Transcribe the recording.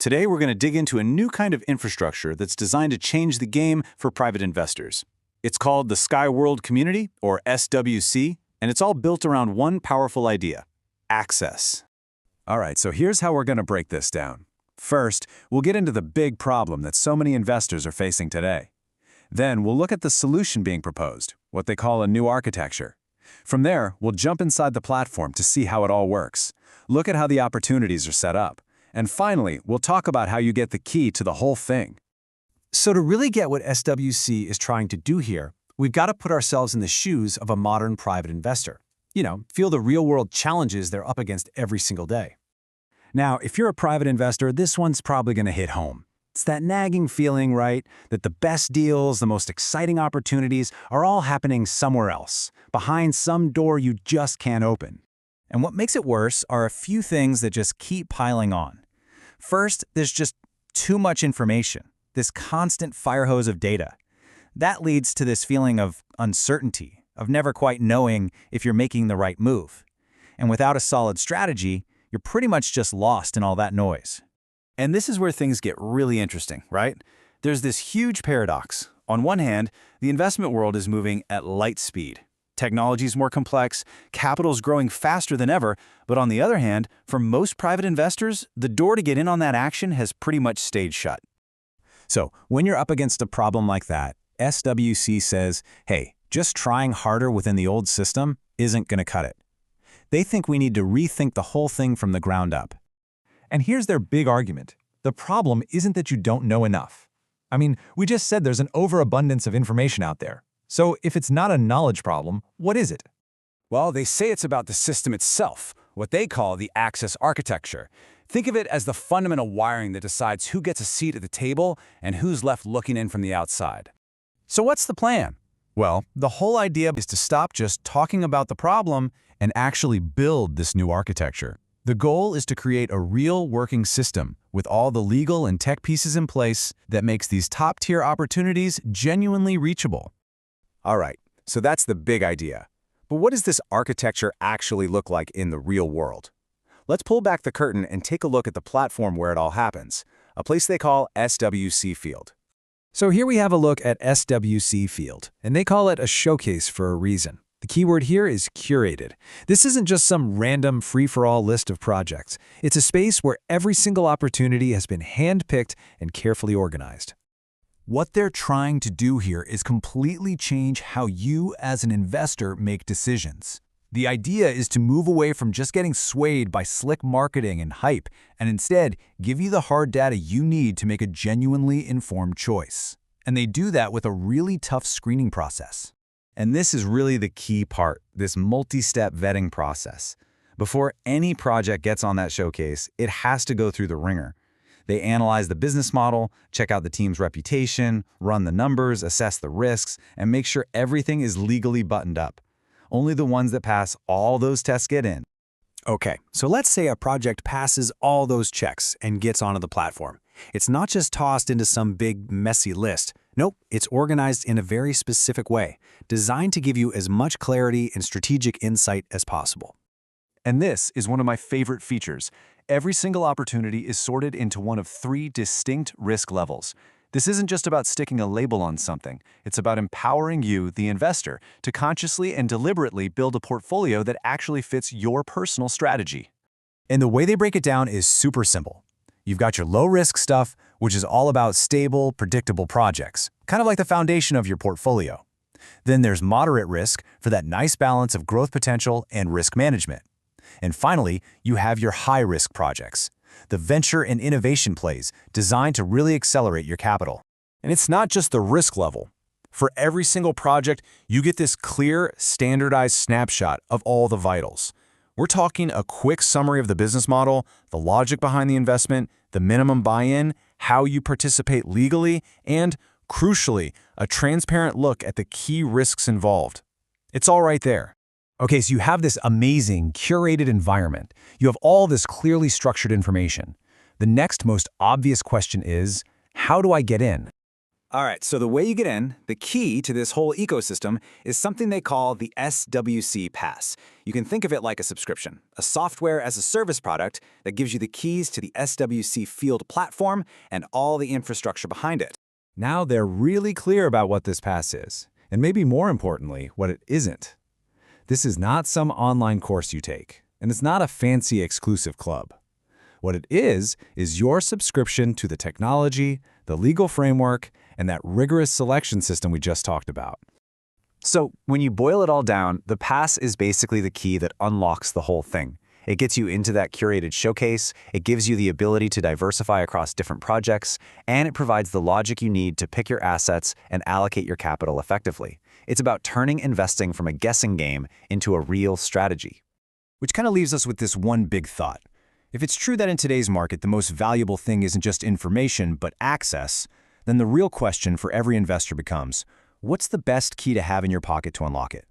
Today, we're going to dig into a new kind of infrastructure that's designed to change the game for private investors. It's called the Sky World Community, or SWC, and it's all built around one powerful idea: access. All right, so here's how we're going to break this down. First, we'll get into the big problem that so many investors are facing today. Then we'll look at the solution being proposed, what they call a new architecture. From there, we'll jump inside the platform to see how it all works, look at how the opportunities are set up, and finally, we'll talk about how you get the key to the whole thing. So to really get what SWC is trying to do here, we've got to put ourselves in the shoes of a modern private investor. Feel the real-world challenges they're up against every single day. Now, if you're a private investor, this one's probably going to hit home. It's that nagging feeling, right, that the best deals, the most exciting opportunities are all happening somewhere else, behind some door you just can't open. And what makes it worse are a few things that just keep piling on. First, there's just too much information, this constant fire hose of data. That leads to this feeling of uncertainty, of never quite knowing if you're making the right move. And without a solid strategy, you're pretty much just lost in all that noise. And this is where things get really interesting, right? There's this huge paradox. On one hand, the investment world is moving at light speed. Technology is more complex, capital is growing faster than ever, but on the other hand, for most private investors, the door to get in on that action has pretty much stayed shut. So when you're up against a problem like that, SWC says, hey, just trying harder within the old system isn't going to cut it. They think we need to rethink the whole thing from the ground up. And here's their big argument. The problem isn't that you don't know enough. I mean, we just said there's an overabundance of information out there. So if it's not a knowledge problem, what is it? Well, they say it's about the system itself, what they call the access architecture. Think of it as the fundamental wiring that decides who gets a seat at the table and who's left looking in from the outside. So what's the plan? Well, the whole idea is to stop just talking about the problem and actually build this new architecture. The goal is to create a real working system with all the legal and tech pieces in place that makes these top-tier opportunities genuinely reachable. All right, so that's the big idea. But what does this architecture actually look like in the real world? Let's pull back the curtain and take a look at the platform where it all happens, a place they call SWC Field. So here we have a look at SWC Field, and they call it a showcase for a reason. The keyword here is curated. This isn't just some random free-for-all list of projects. It's a space where every single opportunity has been hand-picked and carefully organized. What they're trying to do here is completely change how you as an investor make decisions. The idea is to move away from just getting swayed by slick marketing and hype, and instead give you the hard data you need to make a genuinely informed choice. And they do that with a really tough screening process. And this is really the key part, this multi-step vetting process. Before any project gets on that showcase, it has to go through the ringer. They analyze the business model, check out the team's reputation, run the numbers, assess the risks, and make sure everything is legally buttoned up. Only the ones that pass all those tests get in. Okay, so let's say a project passes all those checks and gets onto the platform. It's not just tossed into some big, messy list. Nope, it's organized in a very specific way, designed to give you as much clarity and strategic insight as possible. And this is one of my favorite features. Every single opportunity is sorted into one of 3 distinct risk levels. This isn't just about sticking a label on something. It's about empowering you, the investor, to consciously and deliberately build a portfolio that actually fits your personal strategy. And the way they break it down is super simple. You've got your low-risk stuff, which is all about stable, predictable projects, kind of like the foundation of your portfolio. Then there's moderate risk for that nice balance of growth potential and risk management. And finally, you have your high-risk projects, the venture and innovation plays designed to really accelerate your capital. And it's not just the risk level. For every single project, you get this clear, standardized snapshot of all the vitals. We're talking a quick summary of the business model, the logic behind the investment, the minimum buy-in, how you participate legally, and, crucially, a transparent look at the key risks involved. It's all right there. Okay, so you have this amazing, curated environment. You have all this clearly structured information. The next most obvious question is, how do I get in? All right, so the way you get in, the key to this whole ecosystem, is something they call the SWC Pass. You can think of it like a subscription, a software as a service product that gives you the keys to the SWC Field platform and all the infrastructure behind it. Now they're really clear about what this pass is, and maybe more importantly, what it isn't. This is not some online course you take, and it's not a fancy exclusive club. What it is your subscription to the technology, the legal framework, and that rigorous selection system we just talked about. So when you boil it all down, the pass is basically the key that unlocks the whole thing. It gets you into that curated showcase, it gives you the ability to diversify across different projects, and it provides the logic you need to pick your assets and allocate your capital effectively. It's about turning investing from a guessing game into a real strategy. Which kind of leaves us with this one big thought. If it's true that in today's market the most valuable thing isn't just information, but access, then the real question for every investor becomes, what's the best key to have in your pocket to unlock it?